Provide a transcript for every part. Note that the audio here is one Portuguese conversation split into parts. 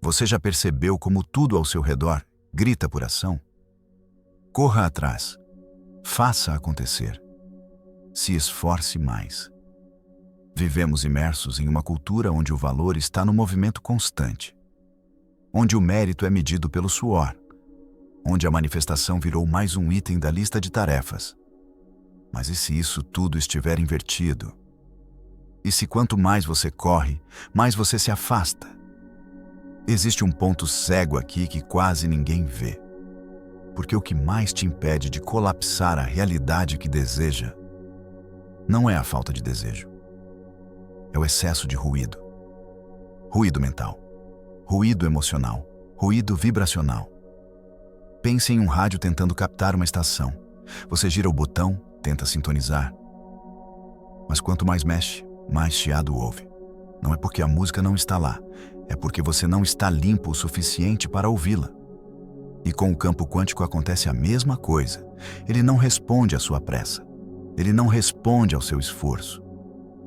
Você já percebeu como tudo ao seu redor grita por ação? Corra atrás. Faça acontecer. Se esforce mais. Vivemos imersos em uma cultura onde o valor está no movimento constante, onde o mérito é medido pelo suor, onde a manifestação virou mais um item da lista de tarefas. Mas e se isso tudo estiver invertido? E se quanto mais você corre, mais você se afasta? Existe um ponto cego aqui que quase ninguém vê. Porque o que mais te impede de colapsar a realidade que deseja não é a falta de desejo. É o excesso de ruído. Ruído mental, ruído emocional, ruído vibracional. Pense em um rádio tentando captar uma estação. Você gira o botão, tenta sintonizar. Mas quanto mais mexe, mais chiado ouve. Não é porque a música não está lá, é porque você não está limpo o suficiente para ouvi-la. E com o campo quântico acontece a mesma coisa. Ele não responde à sua pressa. Ele não responde ao seu esforço.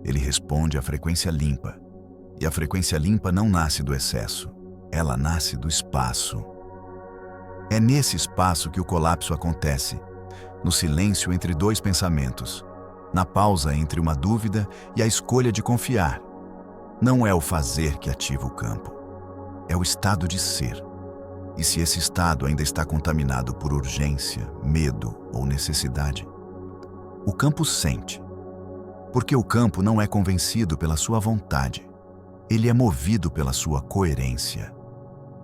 Ele responde à frequência limpa. E a frequência limpa não nasce do excesso. Ela nasce do espaço. É nesse espaço que o colapso acontece. No silêncio entre dois pensamentos. Na pausa entre uma dúvida e a escolha de confiar. Não é o fazer que ativa o campo. É o estado de ser. E se esse estado ainda está contaminado por urgência, medo ou necessidade, o campo sente. Porque o campo não é convencido pela sua vontade. Ele é movido pela sua coerência.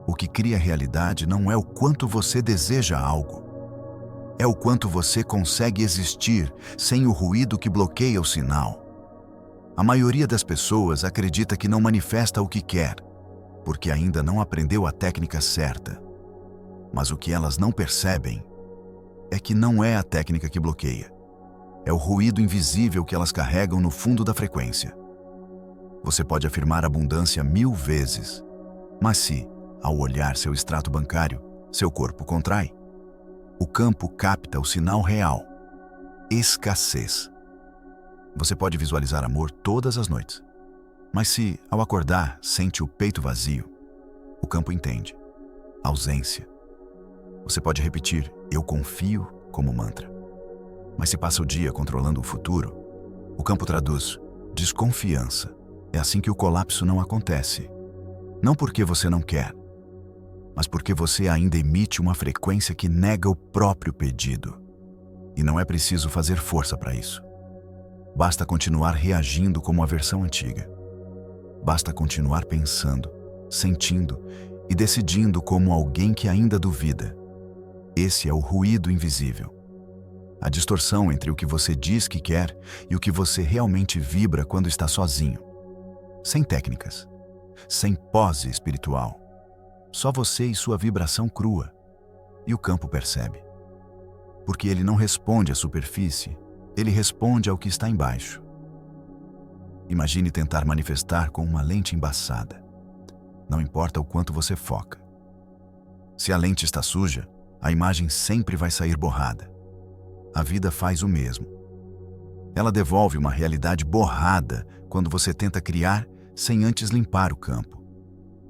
O que cria realidade não é o quanto você deseja algo. É o quanto você consegue existir sem o ruído que bloqueia o sinal. A maioria das pessoas acredita que não manifesta o que quer, porque ainda não aprendeu a técnica certa. Mas o que elas não percebem é que não é a técnica que bloqueia. É o ruído invisível que elas carregam no fundo da frequência. Você pode afirmar abundância 1000 vezes, mas se, ao olhar seu extrato bancário, seu corpo contrai, o campo capta o sinal real: escassez. Você pode visualizar amor todas as noites, mas se, ao acordar, sente o peito vazio, o campo entende: ausência. Você pode repetir "eu confio" como mantra, mas se passa o dia controlando o futuro, o campo traduz desconfiança. É assim que o colapso não acontece. Não porque você não quer, mas porque você ainda emite uma frequência que nega o próprio pedido. E não é preciso fazer força para isso. Basta continuar reagindo como a versão antiga. Basta continuar pensando, sentindo e decidindo como alguém que ainda duvida. Esse é o ruído invisível. A distorção entre o que você diz que quer e o que você realmente vibra quando está sozinho. Sem técnicas, sem pose espiritual. Só você e sua vibração crua. E o campo percebe. Porque ele não responde à superfície, ele responde ao que está embaixo. Imagine tentar manifestar com uma lente embaçada. Não importa o quanto você foca. Se a lente está suja, a imagem sempre vai sair borrada. A vida faz o mesmo. Ela devolve uma realidade borrada quando você tenta criar sem antes limpar o campo.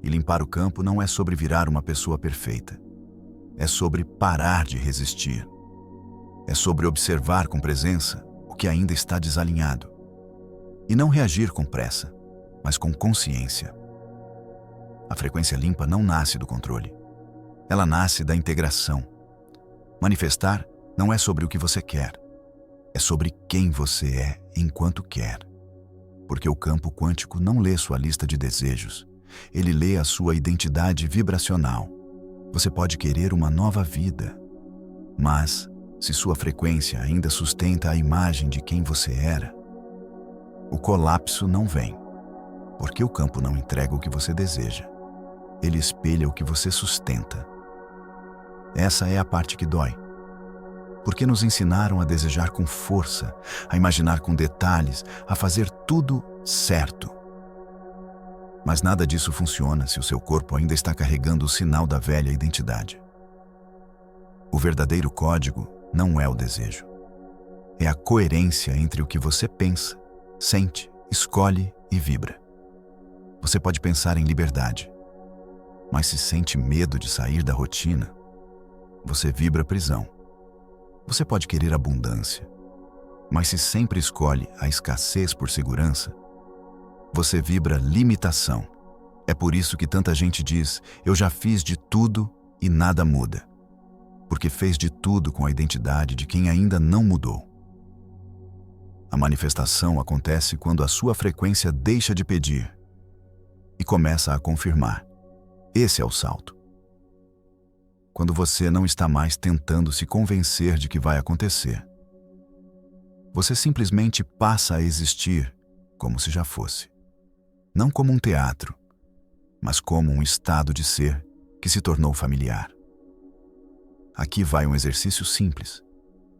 E limpar o campo não é sobre virar uma pessoa perfeita. É sobre parar de resistir. É sobre observar com presença o que ainda está desalinhado. E não reagir com pressa, mas com consciência. A frequência limpa não nasce do controle. Ela nasce da integração. Manifestar não é sobre o que você quer. É sobre quem você é enquanto quer. Porque o campo quântico não lê sua lista de desejos. Ele lê a sua identidade vibracional. Você pode querer uma nova vida. Mas, se sua frequência ainda sustenta a imagem de quem você era, o colapso não vem. Porque o campo não entrega o que você deseja. Ele espelha o que você sustenta. Essa é a parte que dói. Porque nos ensinaram a desejar com força, a imaginar com detalhes, a fazer tudo certo. Mas nada disso funciona se o seu corpo ainda está carregando o sinal da velha identidade. O verdadeiro código não é o desejo. É a coerência entre o que você pensa, sente, escolhe e vibra. Você pode pensar em liberdade, mas se sente medo de sair da rotina, você vibra prisão. Você pode querer abundância, mas se sempre escolhe a escassez por segurança, você vibra limitação. É por isso que tanta gente diz: eu já fiz de tudo e nada muda. Porque fez de tudo com a identidade de quem ainda não mudou. A manifestação acontece quando a sua frequência deixa de pedir e começa a confirmar. Esse é o salto. Quando você não está mais tentando se convencer de que vai acontecer. Você simplesmente passa a existir como se já fosse. Não como um teatro, mas como um estado de ser que se tornou familiar. Aqui vai um exercício simples.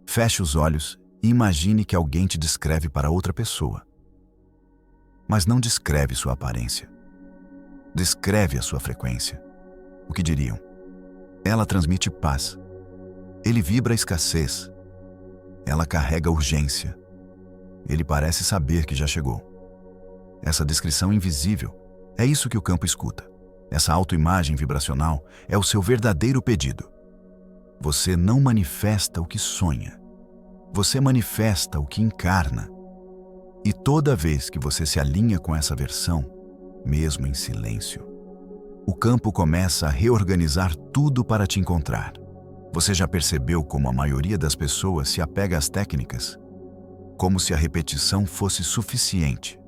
Feche os olhos e imagine que alguém te descreve para outra pessoa. Mas não descreve sua aparência. Descreve a sua frequência. O que diriam? Ela transmite paz. Ele vibra escassez. Ela carrega urgência. Ele parece saber que já chegou. Essa descrição invisível é isso que o campo escuta. Essa autoimagem vibracional é o seu verdadeiro pedido. Você não manifesta o que sonha. Você manifesta o que encarna. E toda vez que você se alinha com essa versão, mesmo em silêncio, o campo começa a reorganizar tudo para te encontrar. Você já percebeu como a maioria das pessoas se apega às técnicas? Como se a repetição fosse suficiente.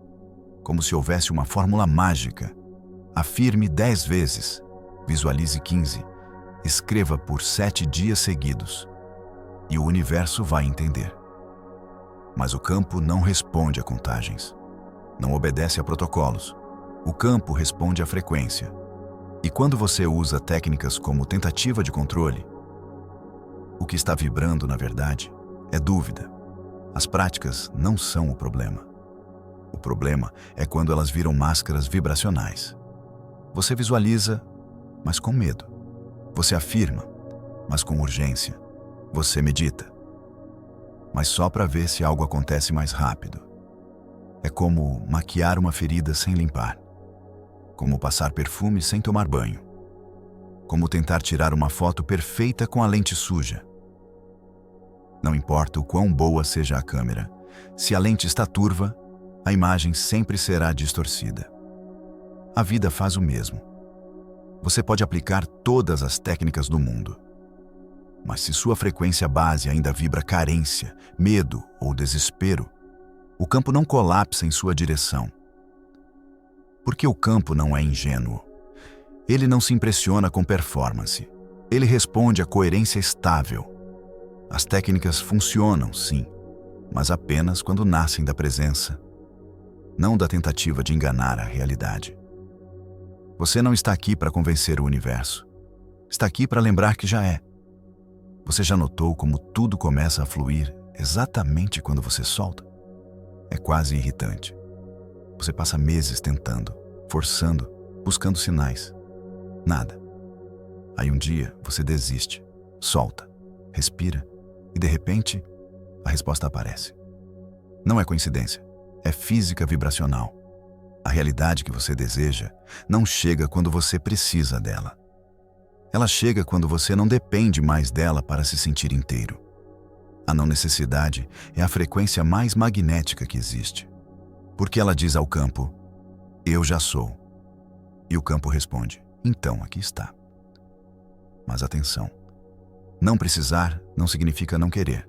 Como se houvesse uma fórmula mágica. Afirme 10 vezes. Visualize 15. Escreva por 7 dias seguidos. E o universo vai entender. Mas o campo não responde a contagens. Não obedece a protocolos. O campo responde à frequência. E quando você usa técnicas como tentativa de controle, o que está vibrando, na verdade, é dúvida. As práticas não são o problema. O problema é quando elas viram máscaras vibracionais. Você visualiza, mas com medo. Você afirma, mas com urgência. Você medita, mas só para ver se algo acontece mais rápido. É como maquiar uma ferida sem limpar. Como passar perfume sem tomar banho. Como tentar tirar uma foto perfeita com a lente suja. Não importa o quão boa seja a câmera, se a lente está turva, a imagem sempre será distorcida. A vida faz o mesmo. Você pode aplicar todas as técnicas do mundo. Mas se sua frequência base ainda vibra carência, medo ou desespero, o campo não colapsa em sua direção. Porque o campo não é ingênuo. Ele não se impressiona com performance. Ele responde à coerência estável. As técnicas funcionam, sim, mas apenas quando nascem da presença, não da tentativa de enganar a realidade. Você não está aqui para convencer o universo. Está aqui para lembrar que já é. Você já notou como tudo começa a fluir exatamente quando você solta? É quase irritante. Você passa meses tentando, forçando, buscando sinais. Nada. Aí um dia você desiste, solta, respira e de repente a resposta aparece. Não é coincidência, é física vibracional. A realidade que você deseja não chega quando você precisa dela. Ela chega quando você não depende mais dela para se sentir inteiro. A não necessidade é a frequência mais magnética que existe. Porque ela diz ao campo, eu já sou. E o campo responde, então aqui está. Mas atenção, não precisar não significa não querer.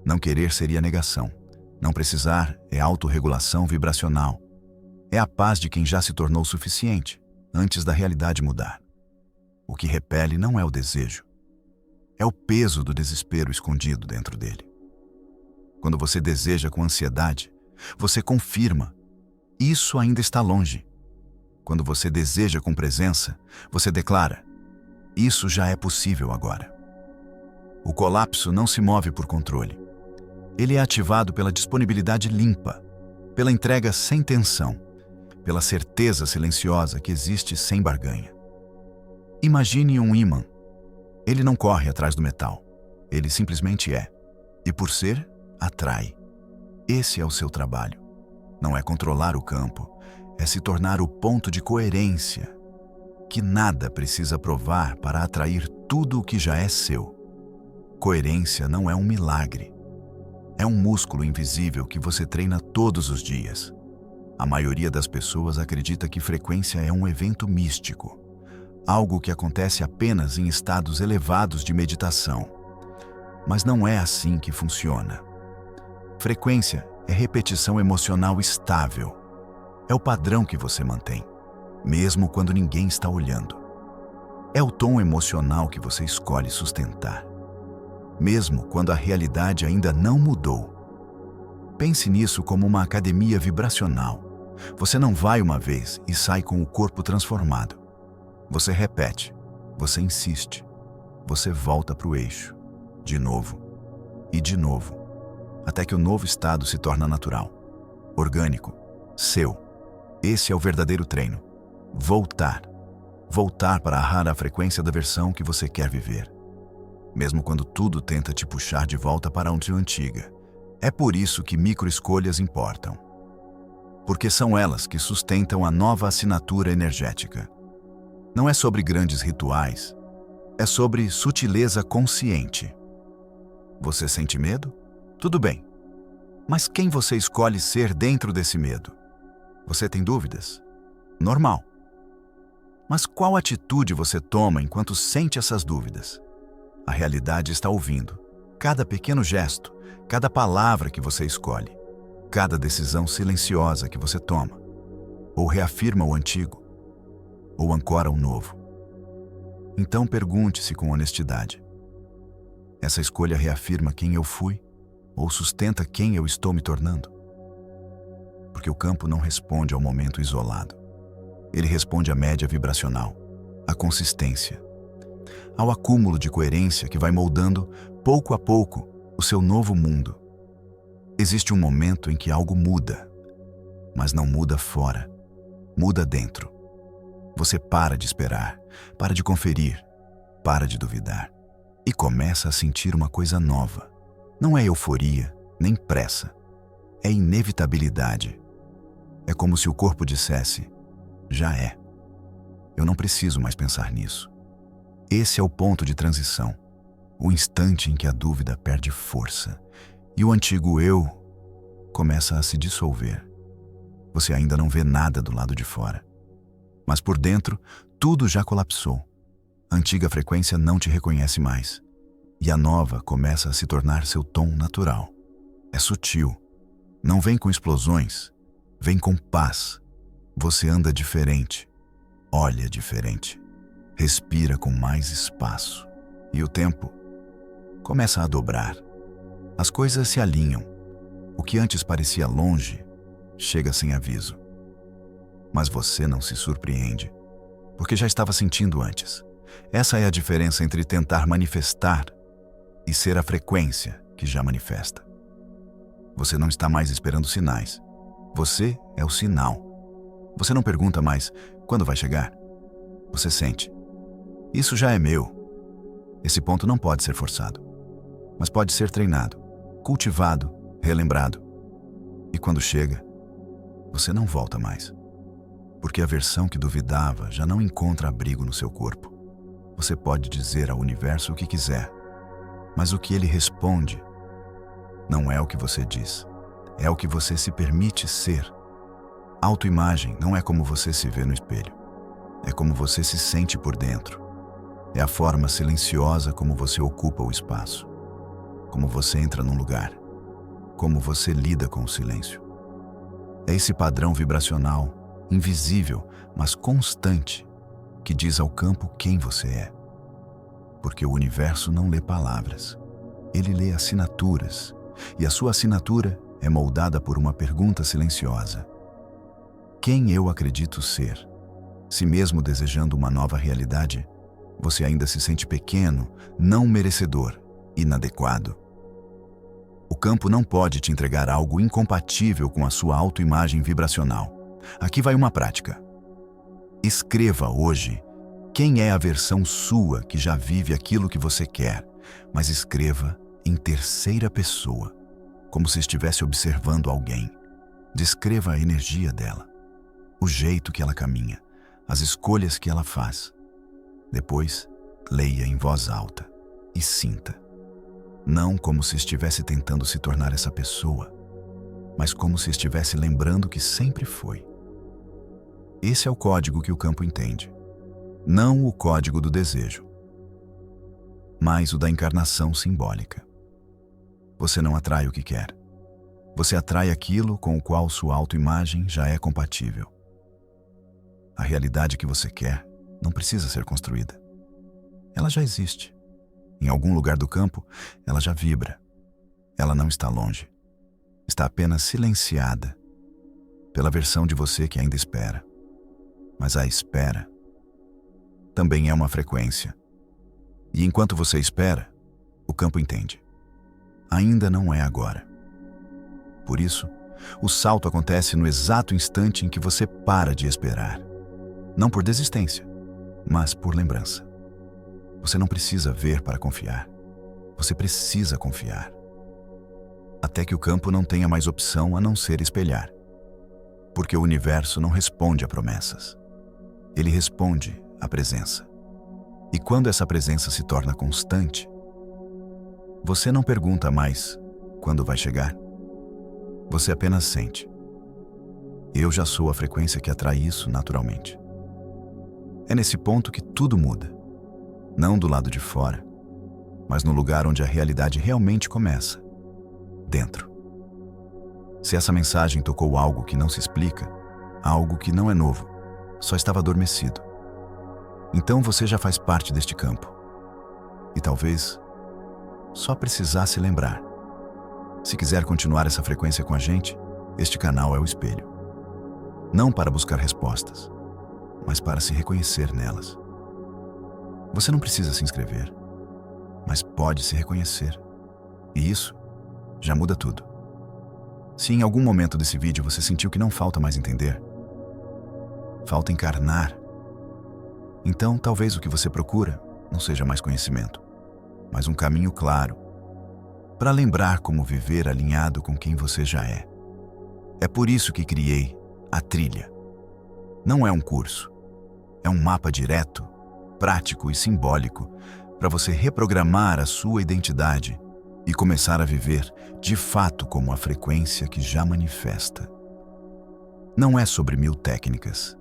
Não querer seria negação. Não precisar é autorregulação vibracional. É a paz de quem já se tornou suficiente, antes da realidade mudar. O que repele não é o desejo. É o peso do desespero escondido dentro dele. Quando você deseja com ansiedade, você confirma. Isso ainda está longe. Quando você deseja com presença, você declara. Isso já é possível agora. O colapso não se move por controle. Ele é ativado pela disponibilidade limpa, pela entrega sem tensão, pela certeza silenciosa que existe sem barganha. Imagine um ímã. Ele não corre atrás do metal. Ele simplesmente é. E por ser, atrai. Esse é o seu trabalho. Não é controlar o campo, é se tornar o ponto de coerência. que nada precisa provar para atrair tudo o que já é seu. Coerência não é um milagre. É um músculo invisível que você treina todos os dias. A maioria das pessoas acredita que frequência é um evento místico, algo que acontece apenas em estados elevados de meditação. Mas não é assim que funciona. Frequência é repetição emocional estável. É o padrão que você mantém, mesmo quando ninguém está olhando. É o tom emocional que você escolhe sustentar, mesmo quando a realidade ainda não mudou. Pense nisso como uma academia vibracional. Você não vai uma vez e sai com o corpo transformado. Você repete, você insiste, você volta para o eixo, de novo e de novo, até que o novo estado se torna natural, orgânico, seu. Esse é o verdadeiro treino. Voltar. Voltar para a rara frequência da versão que você quer viver, mesmo quando tudo tenta te puxar de volta para onde antiga. É por isso que microescolhas importam. Porque são elas que sustentam a nova assinatura energética. Não é sobre grandes rituais, é sobre sutileza consciente. Você sente medo? Tudo bem. Mas quem você escolhe ser dentro desse medo? Você tem dúvidas? Normal. Mas qual atitude você toma enquanto sente essas dúvidas? A realidade está ouvindo. Cada pequeno gesto, cada palavra que você escolhe, cada decisão silenciosa que você toma, ou reafirma o antigo, ou ancora o novo. Então pergunte-se com honestidade: essa escolha reafirma quem eu fui, ou sustenta quem eu estou me tornando? Porque o campo não responde ao momento isolado. Ele responde à média vibracional, à consistência, ao acúmulo de coerência que vai moldando, pouco a pouco, o seu novo mundo. Existe um momento em que algo muda, mas não muda fora, muda dentro. Você para de esperar, para de conferir, para de duvidar e começa a sentir uma coisa nova. Não é euforia, nem pressa. É inevitabilidade. É como se o corpo dissesse: já é. Eu não preciso mais pensar nisso. Esse é o ponto de transição, o instante em que a dúvida perde força e o antigo eu começa a se dissolver. Você ainda não vê nada do lado de fora, mas por dentro tudo já colapsou. A antiga frequência não te reconhece mais e a nova começa a se tornar seu tom natural. É sutil, não vem com explosões, vem com paz. Você anda diferente, olha diferente, respira com mais espaço e o tempo começa a dobrar. As coisas se alinham. O que antes parecia longe chega sem aviso. Mas você não se surpreende, porque já estava sentindo antes. Essa é a diferença entre tentar manifestar e ser a frequência que já manifesta. Você não está mais esperando sinais. Você é o sinal. Você não pergunta mais quando vai chegar. Você sente: isso já é meu. Esse ponto não pode ser forçado, mas pode ser treinado, cultivado, relembrado. E quando chega, você não volta mais. Porque a versão que duvidava já não encontra abrigo no seu corpo. Você pode dizer ao universo o que quiser, mas o que ele responde não é o que você diz, é o que você se permite ser. Autoimagem não é como você se vê no espelho, é como você se sente por dentro. É a forma silenciosa como você ocupa o espaço, como você entra num lugar, como você lida com o silêncio. É esse padrão vibracional, invisível, mas constante, que diz ao campo quem você é. Porque o universo não lê palavras, ele lê assinaturas, e a sua assinatura é moldada por uma pergunta silenciosa: quem eu acredito ser? Se mesmo desejando uma nova realidade, você ainda se sente pequeno, não merecedor, inadequado. O campo não pode te entregar algo incompatível com a sua autoimagem vibracional. Aqui vai uma prática. Escreva hoje quem é a versão sua que já vive aquilo que você quer, mas escreva em terceira pessoa, como se estivesse observando alguém. Descreva a energia dela, o jeito que ela caminha, as escolhas que ela faz. Depois, leia em voz alta e sinta. Não como se estivesse tentando se tornar essa pessoa, mas como se estivesse lembrando que sempre foi. Esse é o código que o campo entende. Não o código do desejo, mas o da encarnação simbólica. Você não atrai o que quer. Você atrai aquilo com o qual sua autoimagem já é compatível. A realidade que você quer não precisa ser construída. Ela já existe. Em algum lugar do campo, ela já vibra. Ela não está longe. Está apenas silenciada pela versão de você que ainda espera. Mas a espera também é uma frequência. E enquanto você espera, o campo entende. Ainda não é agora. Por isso, o salto acontece no exato instante em que você para de esperar. Não por desistência, mas por lembrança. Você não precisa ver para confiar. Você precisa confiar. Até que o campo não tenha mais opção a não ser espelhar. Porque o universo não responde a promessas. Ele responde à presença. E quando essa presença se torna constante, você não pergunta mais quando vai chegar. Você apenas sente. Eu já sou a frequência que atrai isso naturalmente. É nesse ponto que tudo muda. Não do lado de fora, mas no lugar onde a realidade realmente começa. Dentro. Se essa mensagem tocou algo que não se explica, algo que não é novo, só estava adormecido, então você já faz parte deste campo. E talvez só precisasse lembrar. Se quiser continuar essa frequência com a gente, este canal é o espelho. Não para buscar respostas, mas para se reconhecer nelas. Você não precisa se inscrever, mas pode se reconhecer. E isso já muda tudo. Se em algum momento desse vídeo você sentiu que não falta mais entender, falta encarnar, então talvez o que você procura não seja mais conhecimento, mas um caminho claro para lembrar como viver alinhado com quem você já é. É por isso que criei a trilha. Não é um curso, é um mapa direto, prático e simbólico para você reprogramar a sua identidade e começar a viver de fato como a frequência que já manifesta. Não é sobre 1000 técnicas,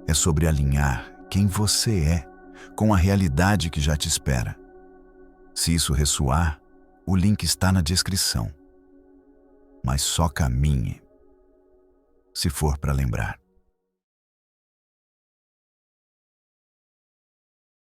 é sobre alinhar quem você é com a realidade que já te espera. Se isso ressoar, o link está na descrição. Mas só caminhe se for para lembrar.